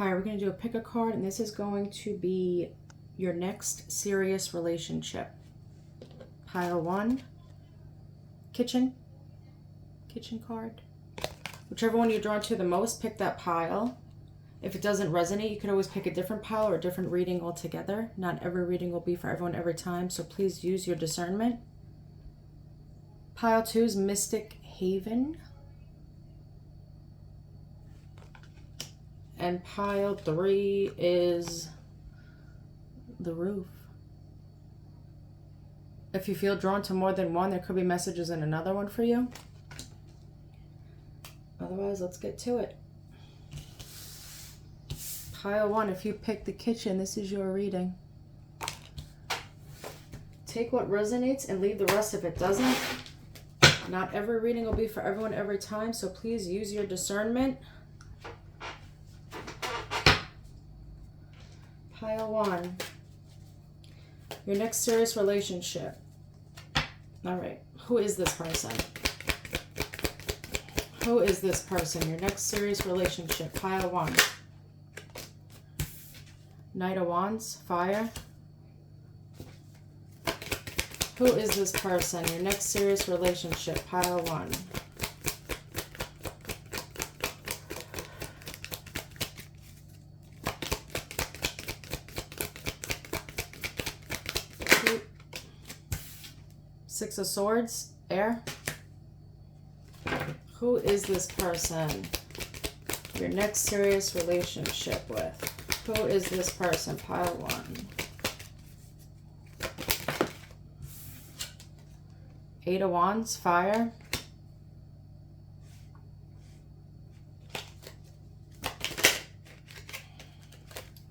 Hi, we're going to do a pick a card, and this is going to be your next serious relationship. Pile 1, kitchen card. Whichever one you're drawn to the most, pick that pile. If it doesn't resonate, you could always pick a different pile or a different reading altogether. Not every reading will be for everyone every time, so please use your discernment. Pile 2 is Mystic Haven. And pile 3 is the Roof. If you feel drawn to more than one, there could be messages in another one for you. Otherwise, let's get to it. Pile 1, if you pick the kitchen, this is your reading. Take what resonates and leave the rest if it doesn't. Not every reading will be for everyone every time, so please use your discernment. Pile 1. Your next serious relationship. All right. Who is this person? Who is this person? Your next serious relationship. Pile 1. Knight of Wands. Fire. Who is this person? Your next serious relationship. Pile 1. Six of Swords, air. Who is this person? Your next serious relationship with. Who is this person? Pile 1. Eight of Wands, fire.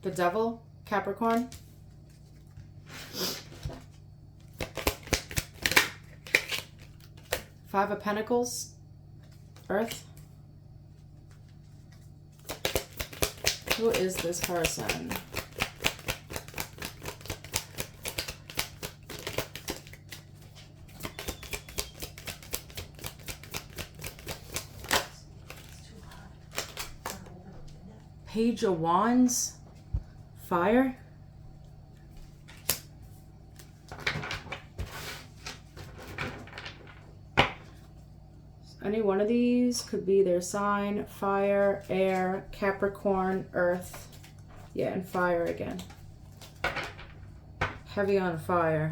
The Devil, Capricorn. Five of Pentacles, Earth. Who is this person? Page of Wands, fire. Any one of these could be their sign. Fire, air, Capricorn, earth. Yeah, and fire again. Heavy on fire.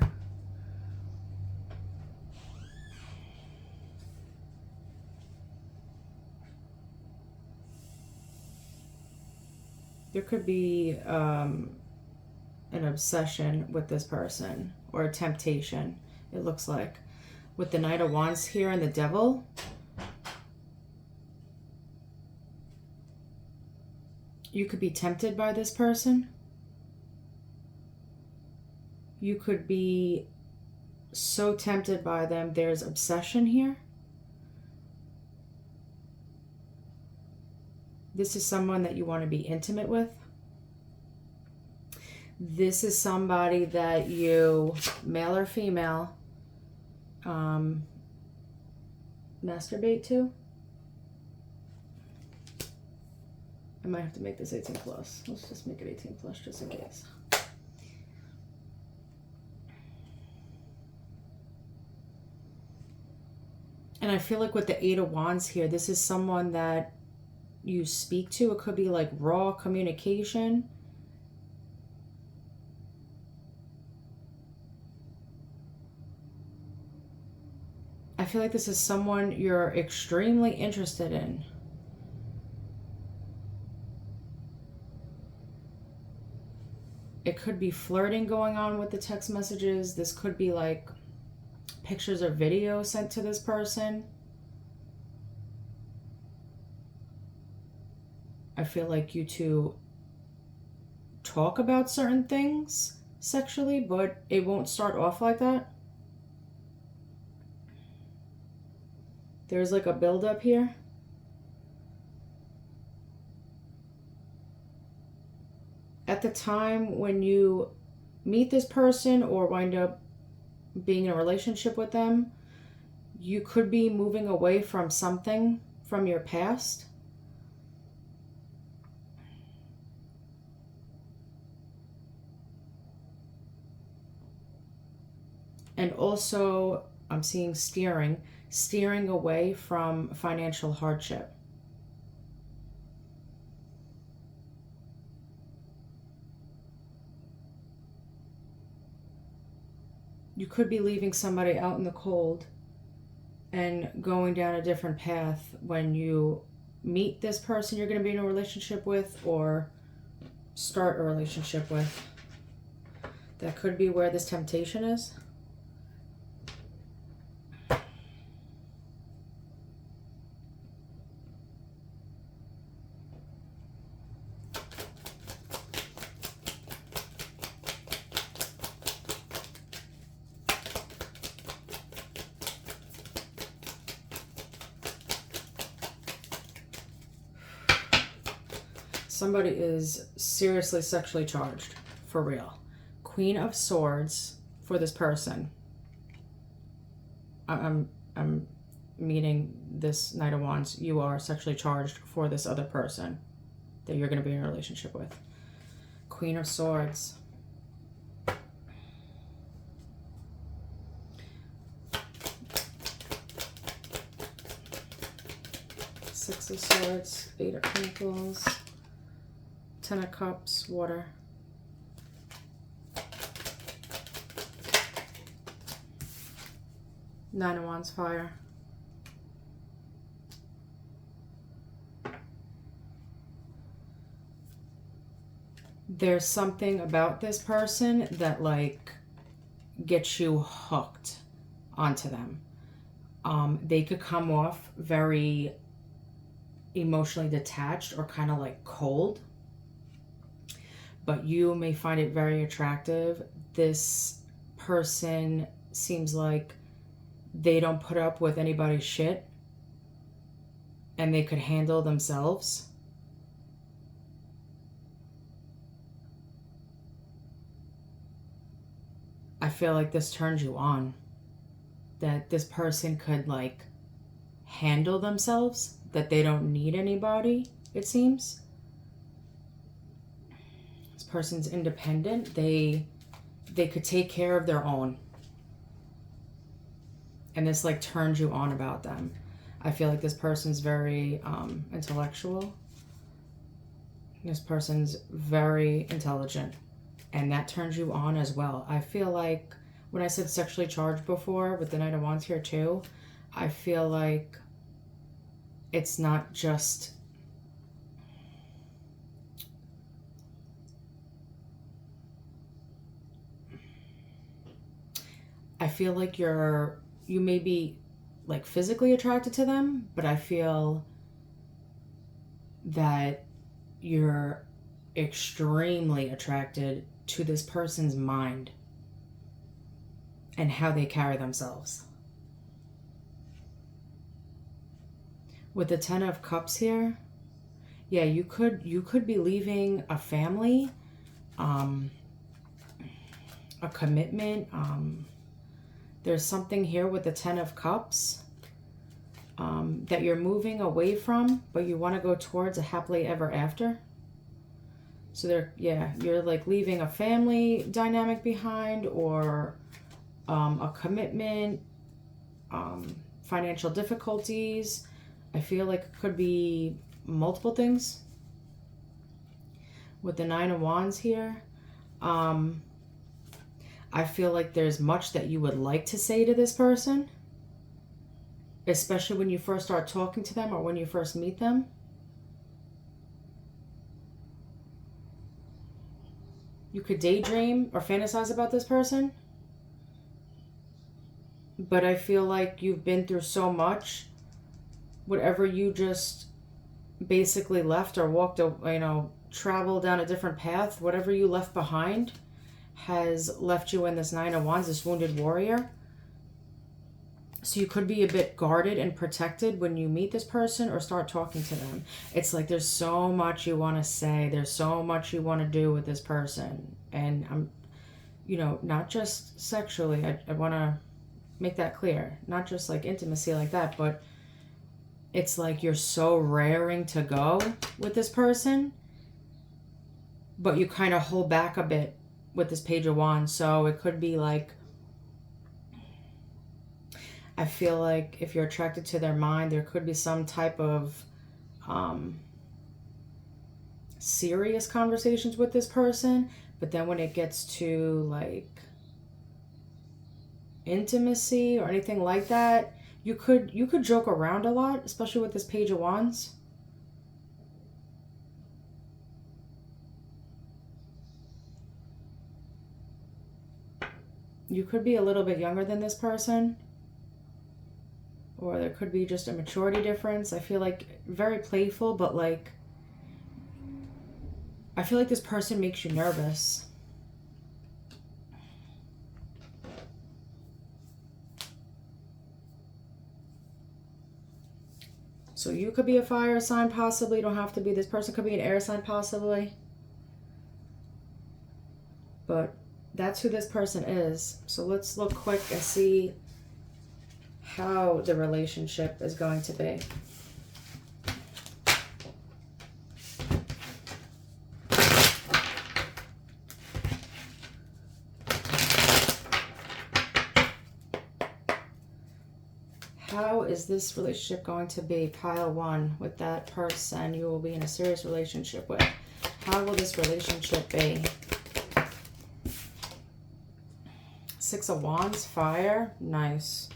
There could be an obsession with this person or a temptation, it looks like. With the Knight of Wands here and the Devil. You could be tempted by this person. You could be so tempted by them. There's obsession here. This is someone that you want to be intimate with. This is somebody that you, male or female, masturbate to. I might have to make this 18 plus. Let's just make it 18 plus just in case. And I feel like with the Eight of Wands here, this is someone that you speak to. It could be like raw communication. I feel like this is someone you're extremely interested in. It could be flirting going on with the text messages. This could be like pictures or videos sent to this person. I feel like you two talk about certain things sexually, but it won't start off like that. There's like a buildup here. At the time when you meet this person or wind up being in a relationship with them, you could be moving away from something from your past. And also, I'm seeing steering away from financial hardship. You could be leaving somebody out in the cold and going down a different path when you meet this person you're going to be in a relationship with or start a relationship with. That could be where this temptation is. Somebody is seriously sexually charged, for real. Queen of Swords for this person. I'm meeting this Knight of Wands. You are sexually charged for this other person that you're going to be in a relationship with. Queen of Swords. Six of Swords, Eight of Pentacles, Ten of Cups, water. Nine of Wands, fire. There's something about this person that like gets you hooked onto them. They could come off very emotionally detached or kind of like cold, but you may find it very attractive. This person seems like they don't put up with anybody's shit and they could handle themselves. I feel like this turns you on. That this person could like handle themselves, that they don't need anybody, it seems. This person's independent. They could take care of their own. And this like turns you on about them. I feel like this person's very intellectual. This person's very intelligent. And that turns you on as well. I feel like when I said sexually charged before with the Knight of Wands here too, I feel like it's not just I feel like you may be like physically attracted to them, but I feel that you're extremely attracted to this person's mind and how they carry themselves. With the Ten of Cups here, yeah, you could be leaving a family, a commitment. There's something here with the Ten of Cups that you're moving away from, but you want to go towards a happily ever after. So you're like leaving a family dynamic behind, or a commitment, financial difficulties. I feel like it could be multiple things. With the Nine of Wands here, I feel like there's much that you would like to say to this person, especially when you first start talking to them or when you first meet them. You could daydream or fantasize about this person, but I feel like you've been through so much. Whatever you just basically left or walked, traveled down a different path, whatever you left behind has left you in this Nine of Wands, this wounded warrior. So you could be a bit guarded and protected when you meet this person or start talking to them. It's like there's so much you want to say. There's so much you want to do with this person. And I'm, not just sexually. I want to make that clear. Not just like intimacy like that, but it's like you're so raring to go with this person, but you kind of hold back a bit with this Page of Wands. So it could be like I feel like if you're attracted to their mind, there could be some type of serious conversations with this person. But then when it gets to like intimacy or anything like that, you could joke around a lot, especially with this Page of Wands. You could be a little bit younger than this person, or there could be just a maturity difference. I feel like very playful, but like I feel like this person makes you nervous. So you could be a fire sign possibly. You don't have to be. This person could be an air sign possibly. But that's who this person is. So let's look quick and see how the relationship is going to be. How is this relationship going to be? Pile 1, with that person you will be in a serious relationship with. How will this relationship be? 6 of Wands, fire, nice.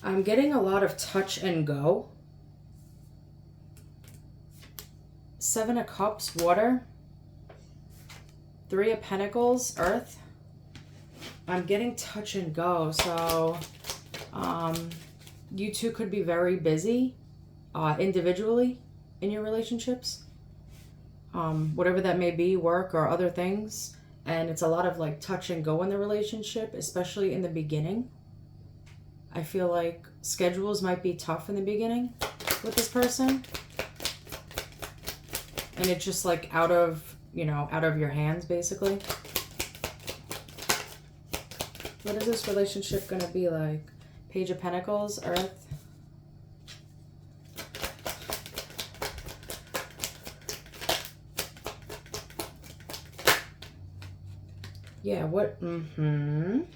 I'm getting a lot of touch and go. 7 of Cups, water. 3 of Pentacles, earth. I'm getting touch and go. So you two could be very busy individually in your relationships. Whatever that may be, work or other things. And it's a lot of like touch and go in the relationship, especially in the beginning. I feel like schedules might be tough in the beginning with this person. And it's just like out of your hands, basically. What is this relationship going to be like? Page of Pentacles, earth. Yeah, what? Nine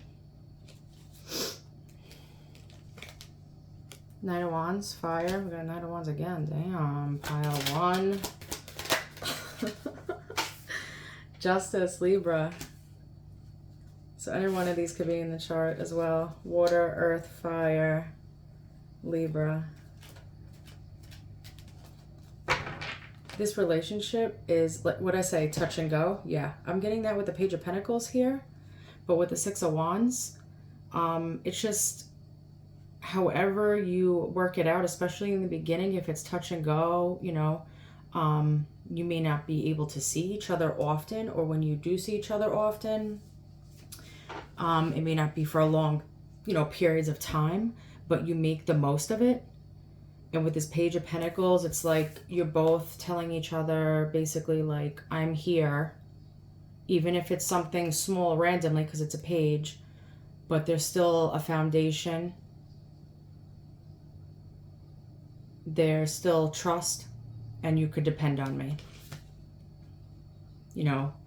of Wands, fire. We got Nine of Wands again. Damn. Pile 1. Justice, Libra. So any one of these could be in the chart as well. Water, earth, fire, Libra. This relationship is, what I say, touch and go. Yeah, I'm getting that with the Page of Pentacles here. But with the 6 of Wands, it's just however you work it out, especially in the beginning, if it's touch and go, you may not be able to see each other often, or when you do see each other often, it may not be for a long, periods of time, but you make the most of it. And with this Page of Pentacles, it's like you're both telling each other basically like, I'm here, even if it's something small randomly because it's a page, but there's still a foundation. There's still trust, and you could depend on me.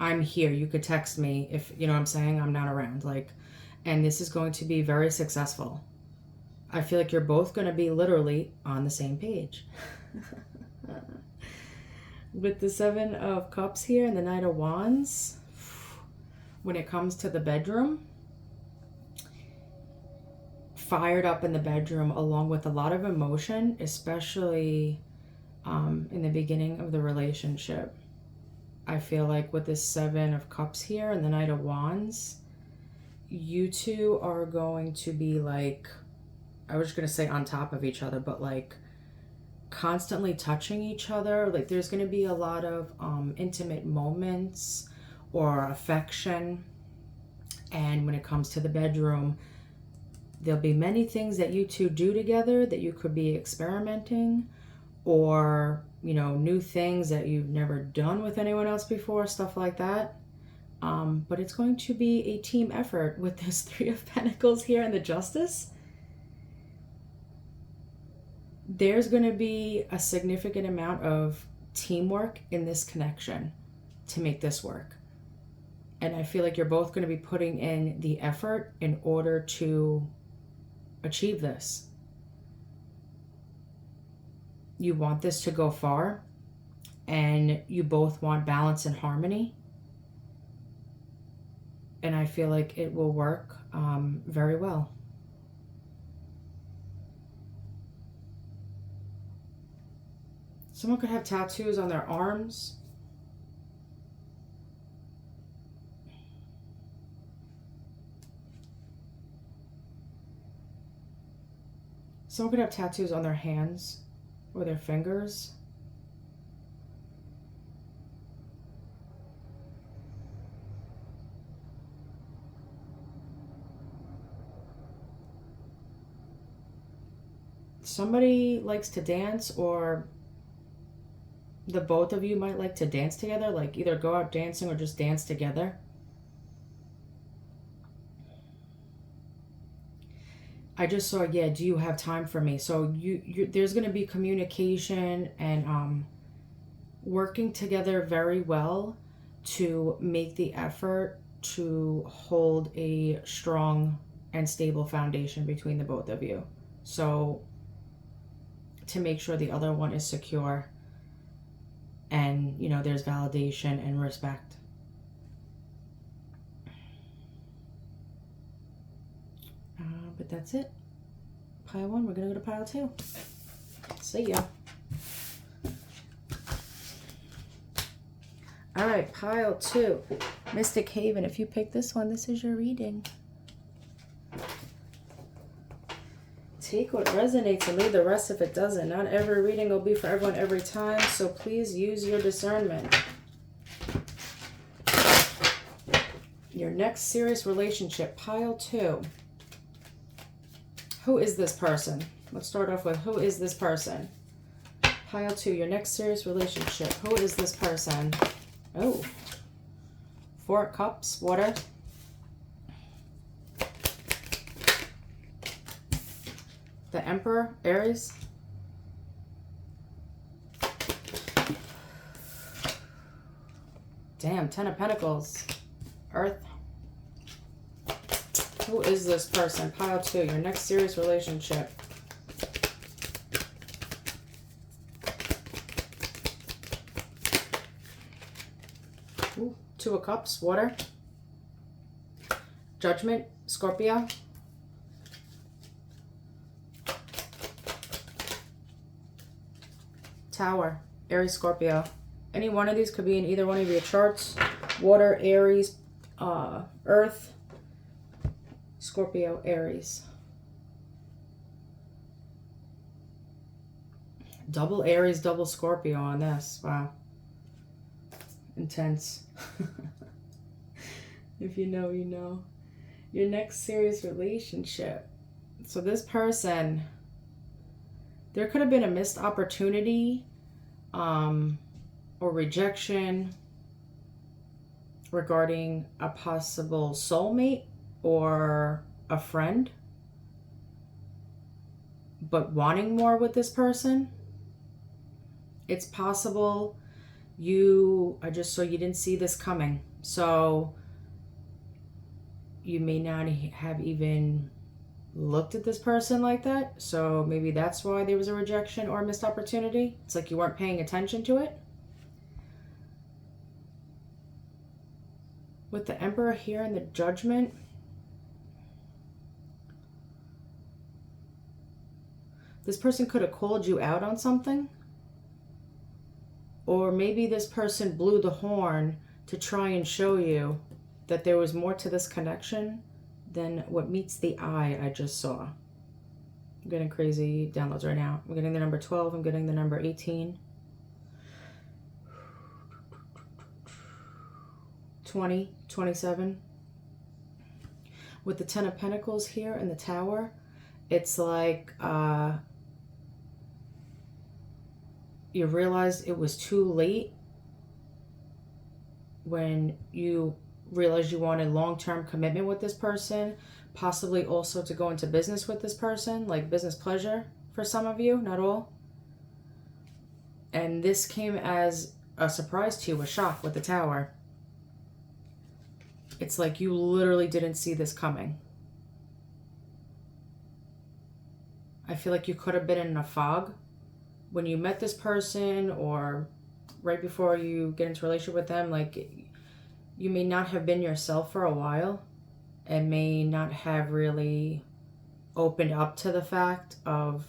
I'm here. You could text me if, what I'm saying, I'm not around. And this is going to be very successful. I feel like you're both going to be literally on the same page. With the 7 of Cups here and the Knight of Wands, when it comes to the bedroom, fired up in the bedroom along with a lot of emotion, especially in the beginning of the relationship. I feel like with this 7 of Cups here and the Knight of Wands, you two are going to be like, I was going to say on top of each other, but like constantly touching each other. Like there's going to be a lot of intimate moments or affection. And when it comes to the bedroom, there'll be many things that you two do together that you could be experimenting, or new things that you've never done with anyone else before, stuff like that. But it's going to be a team effort with this 3 of Pentacles here and the Justice. there's going to be a significant amount of teamwork in this connection to make this work. And I feel like you're both going to be putting in the effort in order to achieve this. You want this to go far, and you both want balance and harmony. And I feel like it will work very well. Someone could have tattoos on their arms. Someone could have tattoos on their hands or their fingers. Somebody likes to dance, or the both of you might like to dance together, like either go out dancing or just dance together. I just saw, yeah, do you have time for me? So there's going to be communication and working together very well to make the effort to hold a strong and stable foundation between the both of you. So to make sure the other one is secure and, you know, there's validation and respect. But that's it. Pile 1, we're going to go to pile 2. See ya. All right, pile 2. Mystic Haven, if you pick this one, this is your reading. Take what resonates and leave the rest if it doesn't. Not every reading will be for everyone every time, so please use your discernment. Your next serious relationship, pile 2. Who is this person? Let's start off with, who is this person? Pile 2, your next serious relationship. Who is this person? Oh. 4 cups, water. The Emperor, Aries. Damn, 10 of Pentacles. Earth. Who is this person? Pile 2, your next serious relationship. Ooh, 2 of Cups, water. Judgment, Scorpio. Tower, Aries, Scorpio. Any one of these could be in either one of your charts. Water, Aries, Earth, Scorpio, Aries. Double Aries, double Scorpio on this. Wow. Intense. If you know, you know. Your next serious relationship. So this person, there could have been a missed opportunity or rejection regarding a possible soulmate or a friend, but wanting more with this person. It's possible I just saw you didn't see this coming. So you may not have even looked at this person like that. So maybe that's why there was a rejection or a missed opportunity. It's like you weren't paying attention to it. With the Emperor here and the Judgment, this person could have called you out on something. Or maybe this person blew the horn to try and show you that there was more to this connection than what meets the eye I just saw. I'm getting crazy downloads right now. I'm getting the number 12. I'm getting the number 18. 20, 27. With the 10 of Pentacles here and the Tower, it's like you realized it was too late when you realized you wanted long-term commitment with this person, possibly also to go into business with this person, like business pleasure for some of you, not all. And this came as a surprise to you, a shock with the Tower. It's like you literally didn't see this coming. I feel like you could have been in a fog when you met this person, or right before you get into a relationship with them. Like, you may not have been yourself for a while and may not have really opened up to the fact of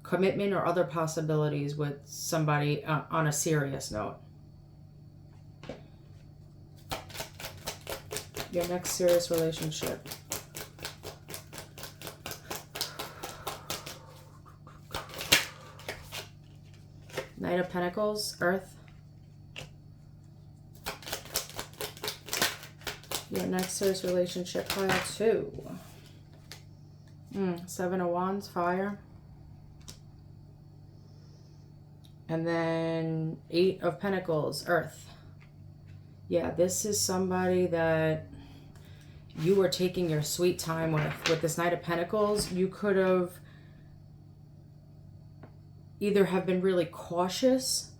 commitment or other possibilities with somebody on a serious note. Your next serious relationship. Knight of Pentacles, Earth. Your next serious relationship, pile 2. Seven of Wands, Fire. And then 8 of Pentacles, Earth. Yeah, this is somebody that you were taking your sweet time with. With this Knight of Pentacles, you could have either have been really cautious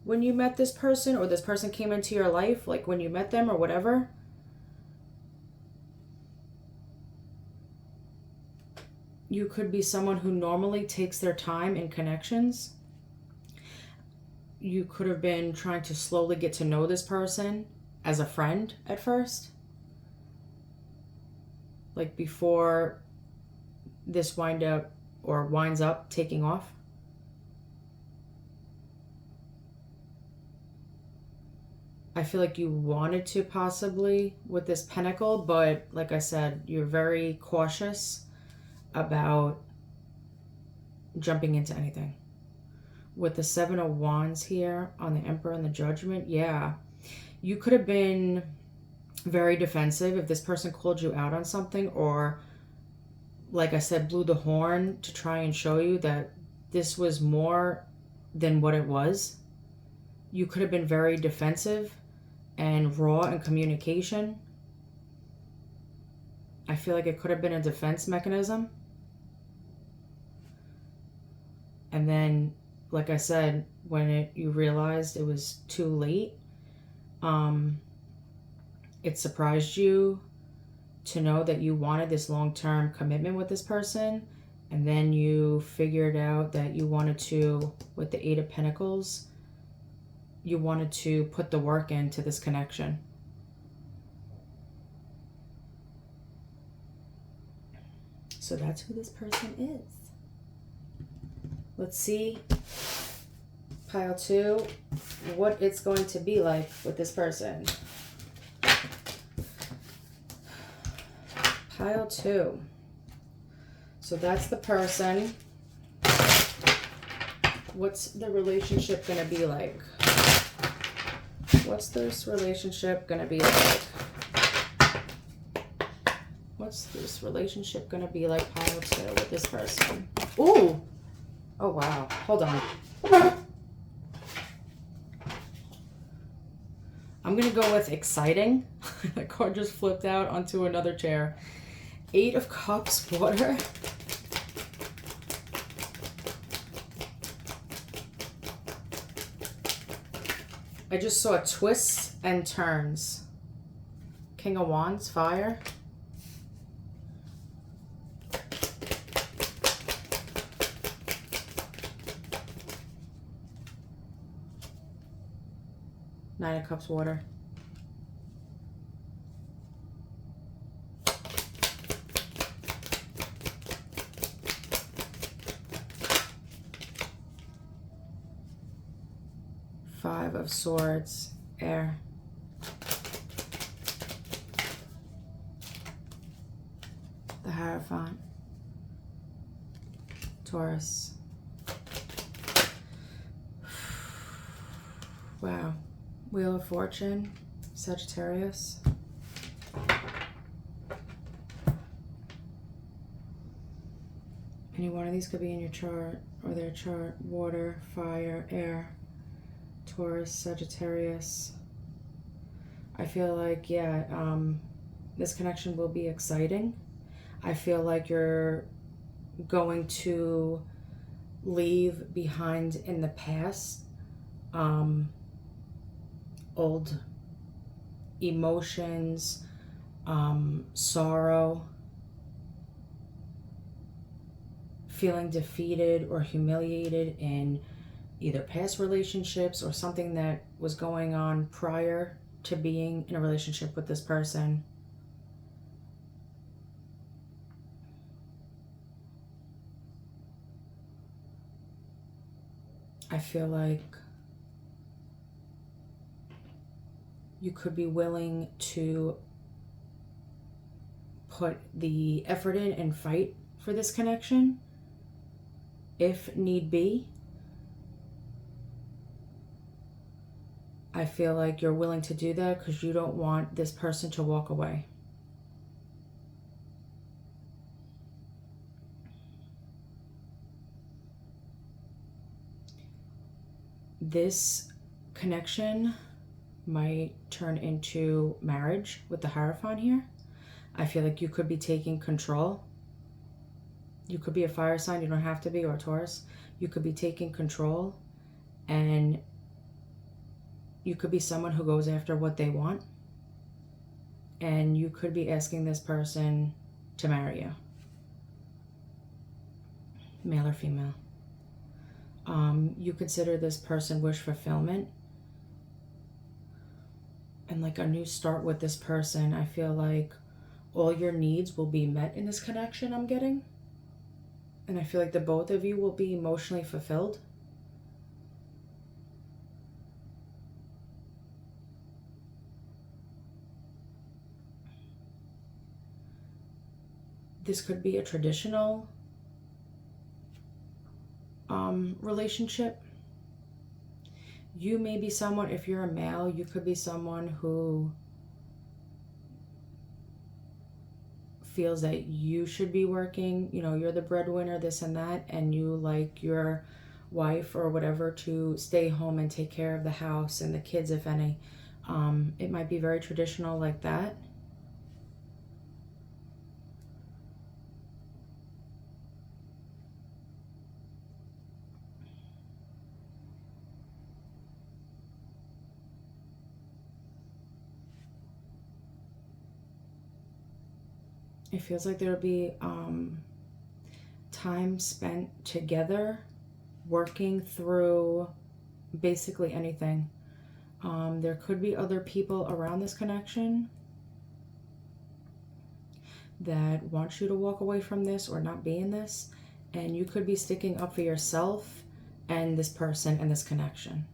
when you met this person, or this person came into your life, like when you met them or whatever. You could be someone who normally takes their time in connections. You could have been trying to slowly get to know this person as a friend at first. Like before this winds up taking off. I feel like you wanted to possibly with this Pentacle, but like I said, you're very cautious about jumping into anything. With the 7 of Wands here on the Emperor and the Judgment, yeah, you could have been very defensive if this person called you out on something, or like I said, blew the horn to try and show you that this was more than what it was. You could have been very defensive and raw in communication. I feel like it could have been a defense mechanism. And then, like I said, when you realized it was too late, it surprised you to know that you wanted this long-term commitment with this person. And then you figured out that you wanted to, with the 8 of Pentacles, you wanted to put the work into this connection. So that's who this person is. Let's see, pile 2, what it's going to be like with this person. Pile 2. So that's the person. What's the relationship going to be like? What's this relationship going to be like? What's this relationship going to be like, pile 2, with this person? Ooh! Oh, wow. Hold on. I'm going to go with exciting. The card just flipped out onto another chair. 8 of Cups, water. I just saw twists and turns. King of Wands, fire. Nine of Cups, water. Five of Swords, air. The Hierophant, Taurus. Wow. Wheel of Fortune, Sagittarius. Any one of these could be in your chart or their chart. Water, fire, air, Taurus, Sagittarius. I feel like, yeah, this connection will be exciting. I feel like you're going to leave behind in the past old emotions, sorrow, feeling defeated or humiliated in either past relationships or something that was going on prior to being in a relationship with this person. I feel like you could be willing to put the effort in and fight for this connection if need be. I feel like you're willing to do that because you don't want this person to walk away. This connection might turn into marriage with the Hierophant here. I feel like you could be taking control. You could be a fire sign, you don't have to be, or a Taurus. You could be taking control, and you could be someone who goes after what they want, and you could be asking this person to marry you. Male or female. You consider this person wish fulfillment and like a new start with this person. I feel like all your needs will be met in this connection I'm getting. And I feel like the both of you will be emotionally fulfilled. This could be a traditional relationship. You may be someone, if you're a male, you could be someone who feels that you should be working, you know, you're the breadwinner, this and that, and you like your wife or whatever to stay home and take care of the house and the kids, if any. It might be very traditional like that. It feels like there'll be time spent together working through basically anything. There could be other people around this connection that want you to walk away from this or not be in this, and you could be sticking up for yourself and this person and this connection.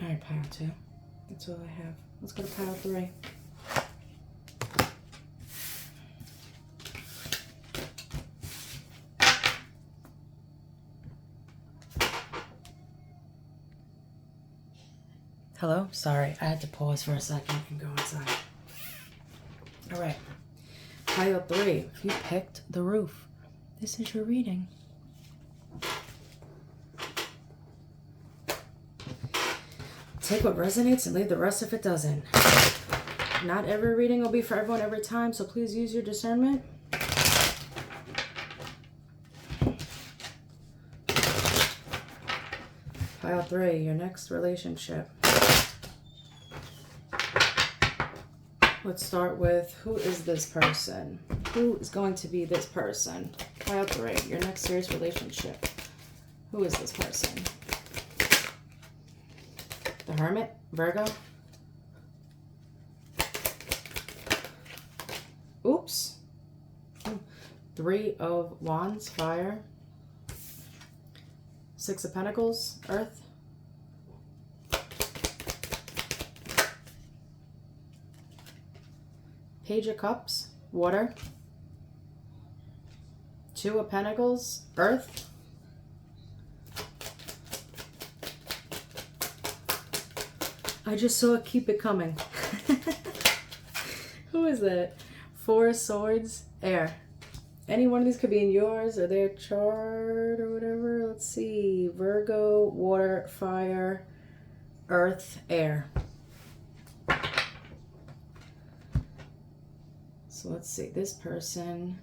All right, pile 2. That's all I have. Let's go to pile 3. Hello? Sorry, I had to pause for a second and go inside. All right. Pile 3. You picked the roof. This is your reading. Take what resonates and leave the rest if it doesn't. Not every reading will be for everyone every time, so please use your discernment. Pile 3, your next relationship. Let's start with, who is this person? Who is going to be this person? Pile 3, your next serious relationship. Who is this person? The Hermit, Virgo. Oops. 3 of Wands, fire. 6 of Pentacles, earth. Page of Cups, water. 2 of Pentacles, earth. I just saw it, keep it coming. Who is it? Four of Swords, air. Any one of these could be in yours or their chart or whatever. Let's see. Virgo, water, fire, earth, air. So let's see. This person.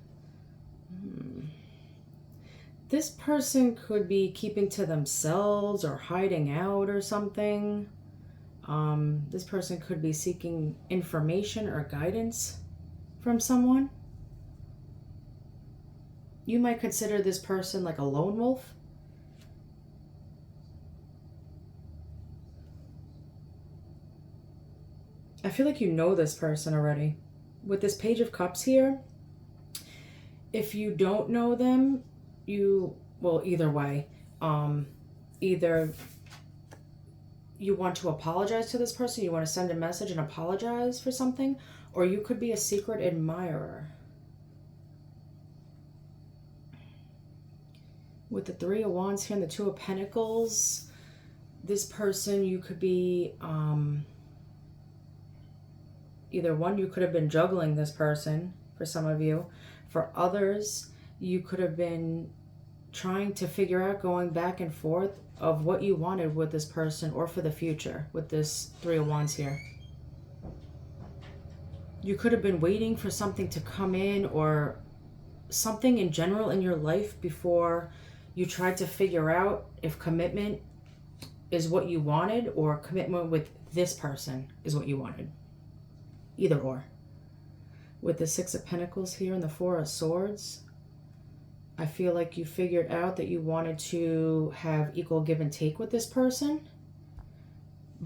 This person could be keeping to themselves or hiding out or something. This person could be seeking information or guidance from someone. You might consider this person like a lone wolf. I feel like you know this person already. With this Page of Cups here, if you don't know them, well, either way, either you want to apologize to this person, you want to send a message and apologize for something, or you could be a secret admirer. With the Three of Wands here and the Two of Pentacles, this person, you could be, either one, you could have been juggling this person for some of you. For others, you could have been trying to figure out, going back and forth of what you wanted with this person or for the future with this Three of Wands here. You could have been waiting for something to come in or something in general in your life before you tried to figure out if commitment is what you wanted or commitment with this person is what you wanted. Either or. With the Six of Pentacles here and the Four of Swords, I feel like you figured out that you wanted to have equal give and take with this person,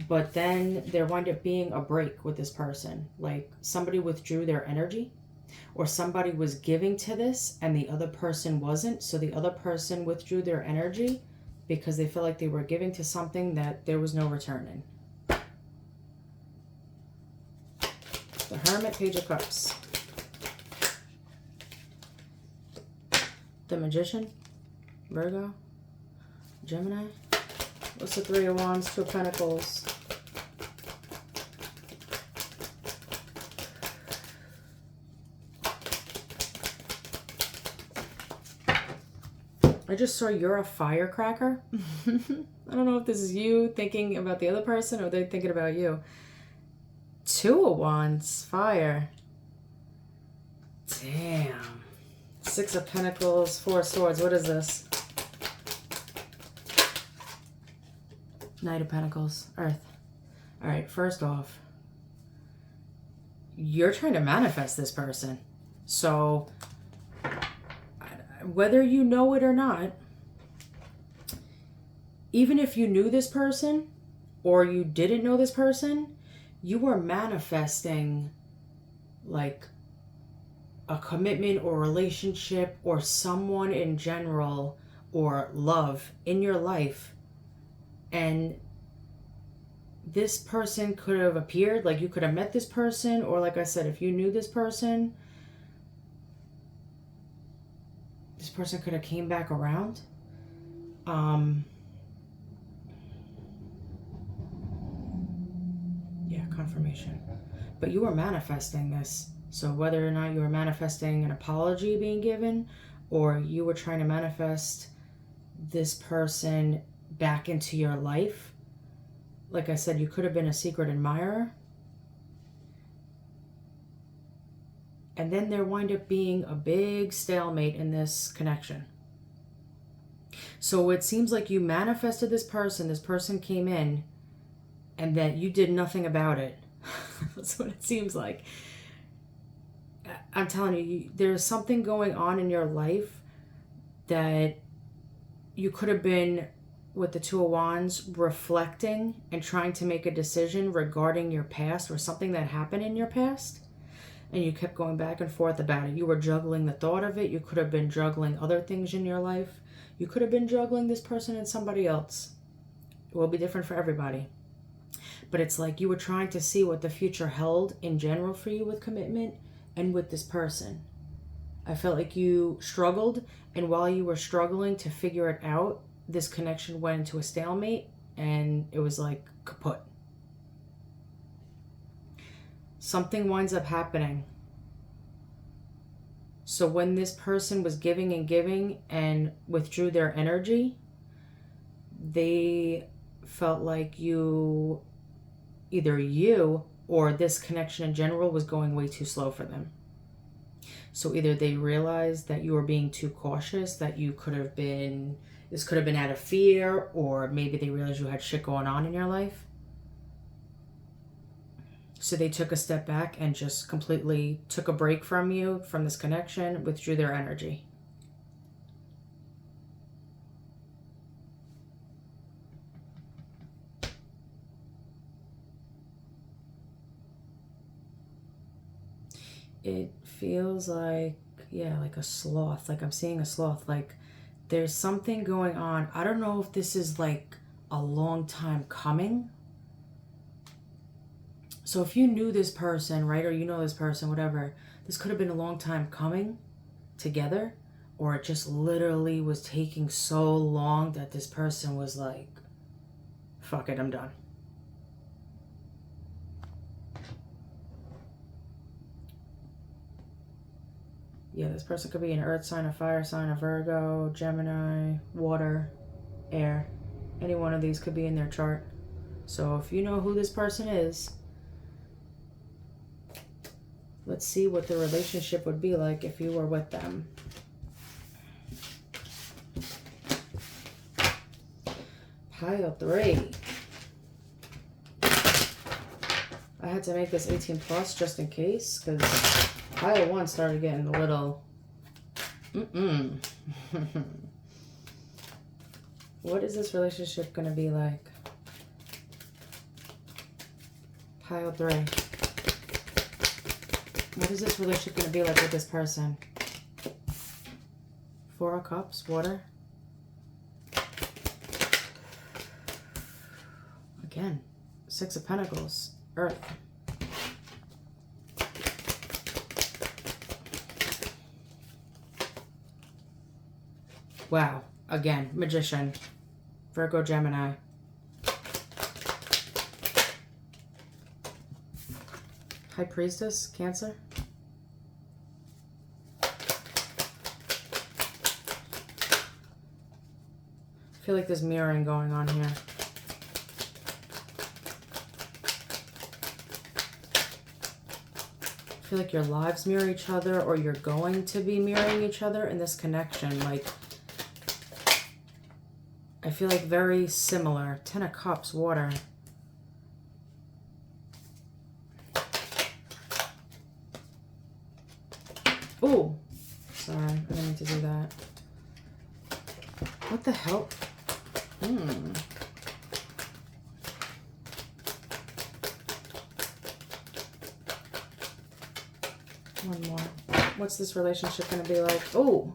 but then there wound up being a break with this person. Like somebody withdrew their energy, or somebody was giving to this and the other person wasn't, so the other person withdrew their energy because they felt like they were giving to something that there was no return in. The Hermit, Page of Cups. The Magician, Virgo, Gemini. What's the Three of Wands, Two of Pentacles? I just saw you're a firecracker. I don't know if this is you thinking about the other person or they're thinking about you. Two of Wands, fire. Damn. Six of Pentacles, Four of Swords. What is this? Knight of Pentacles, Earth. All right, first off, you're trying to manifest this person. So whether you know it or not, even if you knew this person or you didn't know this person, you were manifesting like a commitment or relationship or someone in general or love in your life. And this person could have appeared, like you could have met this person, or like I said, if you knew this person could have came back around. Yeah, confirmation. But you were manifesting this. So whether or not you were manifesting an apology being given, or you were trying to manifest this person back into your life, like I said, you could have been a secret admirer. And then there wind up being a big stalemate in this connection. So it seems like you manifested this person came in, and that you did nothing about it. That's what it seems like. I'm telling you, there's something going on in your life that you could have been, with the Two of Wands, reflecting and trying to make a decision regarding your past or something that happened in your past. And you kept going back and forth about it. You were juggling the thought of it. You could have been juggling other things in your life. You could have been juggling this person and somebody else. It will be different for everybody. But it's like you were trying to see what the future held in general for you with commitment and with this person. I felt like you struggled, and while you were struggling to figure it out, this connection went into a stalemate, and it was like kaput. Something winds up happening. So when this person was giving and withdrew their energy, they felt like either you or this connection in general was going way too slow for them. So either they realized that you were being too cautious, that this could have been out of fear, or maybe they realized you had shit going on in your life. So they took a step back and just completely took a break from you, from this connection, withdrew their energy. It feels like, yeah, like a sloth. Like I'm seeing a sloth. Like there's something going on. I don't know if this is like a long time coming. So if you knew this person, right, or you know this person, whatever, this could have been a long time coming together, or it just literally was taking so long that this person was like, fuck it, I'm done. Yeah, this person could be an earth sign, a fire sign, a Virgo, Gemini, water, air. Any one of these could be in their chart. So if you know who this person is, let's see what the relationship would be like if you were with them. Pile 3. I had to make this 18 plus just in case, because pile 1 started getting a little What is this relationship going to be like? Pile 3. What is this relationship going to be like with this person? 4 of Cups, water. Again, 6 of Pentacles, earth. Wow. Again, Magician, Virgo, Gemini. High Priestess, Cancer. I feel like there's mirroring going on here. I feel like your lives mirror each other, or you're going to be mirroring each other in this connection. Like, I feel like very similar. 10 of Cups, water. Oh, sorry, I didn't mean to do that. What the hell? One more. What's this relationship going to be like? Oh,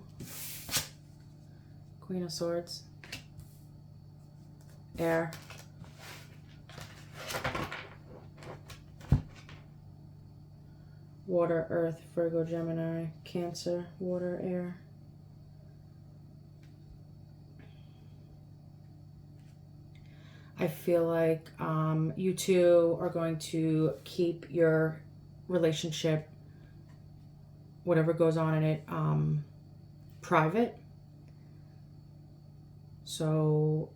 Queen of Swords. Air. Water, earth, Virgo, Gemini, Cancer, water, air. I feel like you two are going to keep your relationship, whatever goes on in it, private. So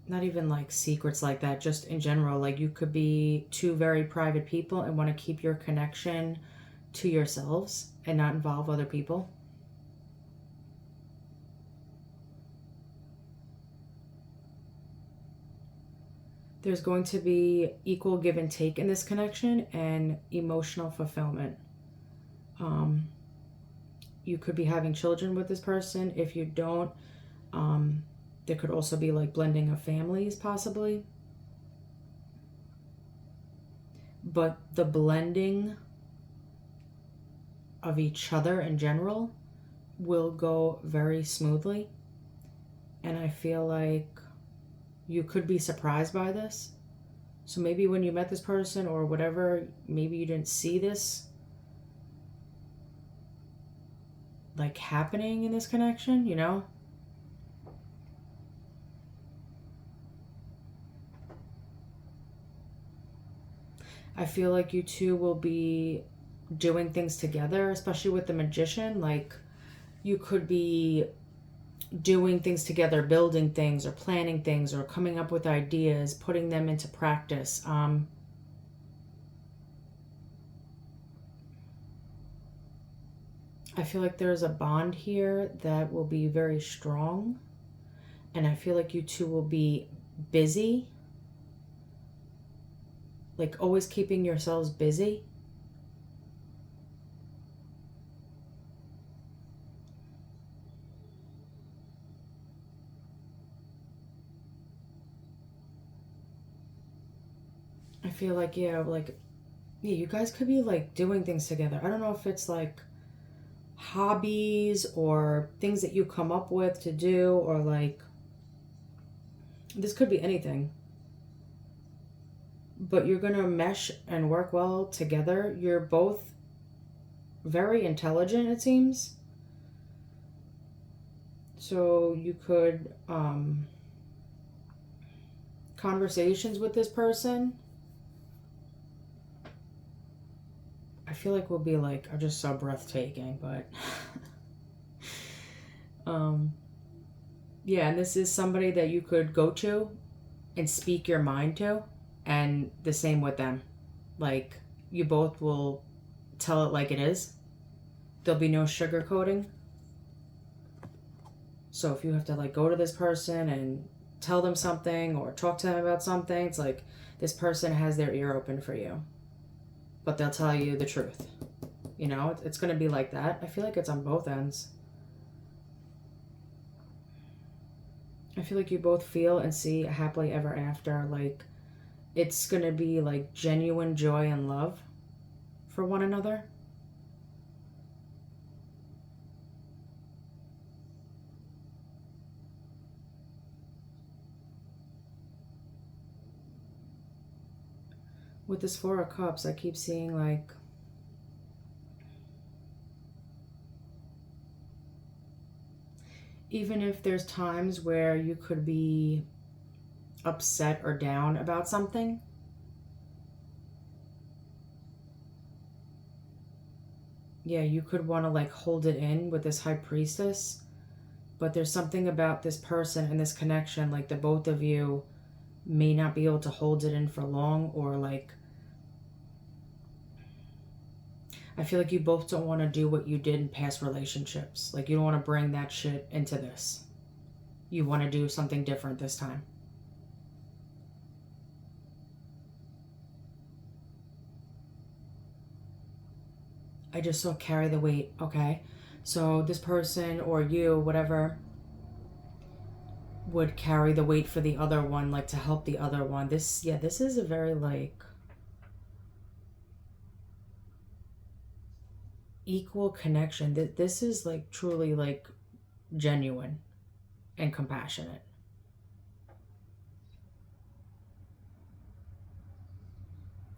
not even like secrets like that, just in general. Like you could be two very private people and want to keep your connection to yourselves and not involve other people. There's going to be equal give and take in this connection and emotional fulfillment. You could be having children with this person. If you don't, there could also be like blending of families possibly. But the blending of each other in general will go very smoothly. And I feel like you could be surprised by this. So maybe when you met this person or whatever, maybe you didn't see this like happening in this connection, you know? I feel like you two will be doing things together, especially with the Magician. Like, you could be doing things together, building things or planning things or coming up with ideas, putting them into practice. I feel like there's a bond here that will be very strong, and I feel like you two will be busy, like always keeping yourselves busy. I feel like, yeah, you guys could be like doing things together. I don't know if it's like hobbies or things that you come up with to do, or like this could be anything. But you're going to mesh and work well together. You're both very intelligent, it seems. So you could conversations with this person, I feel like will be like, are just so breathtaking, but yeah, and this is somebody that you could go to and speak your mind to, and the same with them. Like, you both will tell it like it is. There'll be no sugarcoating. So if you have to like go to this person and tell them something or talk to them about something, it's like this person has their ear open for you, but they'll tell you the truth. You know, it's going to be like that. I feel like it's on both ends. I feel like you both feel and see a happily ever after. Like, it's going to be like genuine joy and love for one another. With this Four of Cups, I keep seeing like even if there's times where you could be upset or down about something, yeah, you could want to like hold it in with this High Priestess, but there's something about this person and this connection, like the both of you may not be able to hold it in for long, or like I feel like you both don't want to do what you did in past relationships. Like, you don't want to bring that shit into this. You want to do something different this time. I just saw carry the weight. Okay. So this person or you, whatever, would carry the weight for the other one, like to help the other one. This, yeah, this is a very like equal connection. This is like truly like genuine and compassionate.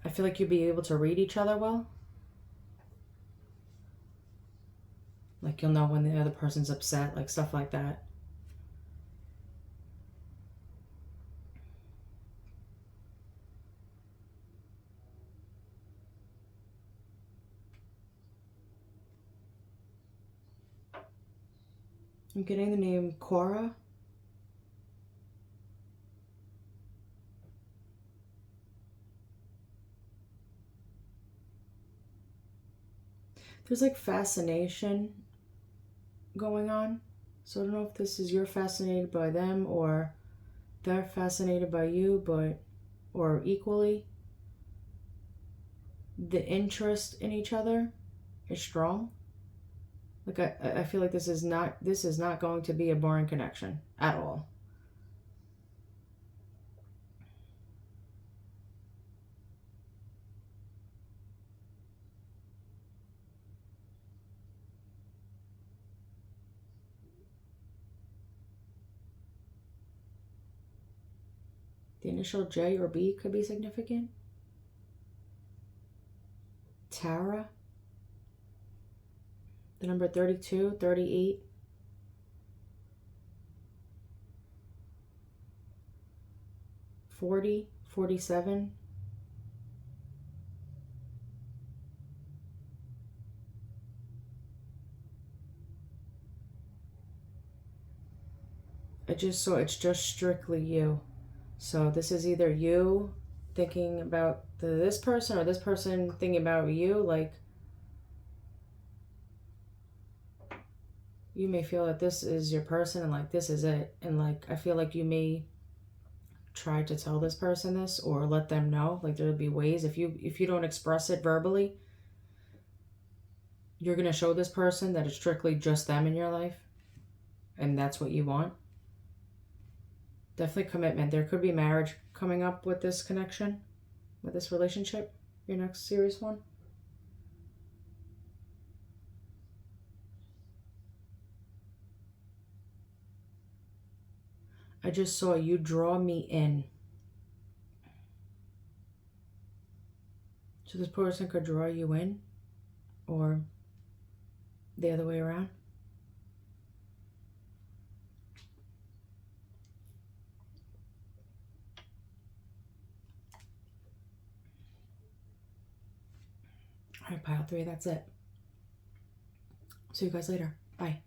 I feel like you'd be able to read each other well. Like, you'll know when the other person's upset, like stuff like that. I'm getting the name Cora. There's like fascination going on. So I don't know if this is you're fascinated by them or they're fascinated by you, but or equally. The interest in each other is strong. Like, I feel like this is not going to be a boring connection at all. The initial J or B could be significant. Tara. The number 32, 38. 40, 47. I just saw it's just strictly you. So this is either you thinking about this person or this person thinking about you. Like, you may feel that this is your person and like this is it. And like, I feel like you may try to tell this person this or let them know. Like, there'll be ways if you don't express it verbally, you're going to show this person that it's strictly just them in your life. And that's what you want. Definitely commitment. There could be marriage coming up with this connection, with this relationship, your next serious one. I just saw you draw me in. So this person could draw you in or the other way around. All right, pile 3, that's it. See you guys later. Bye.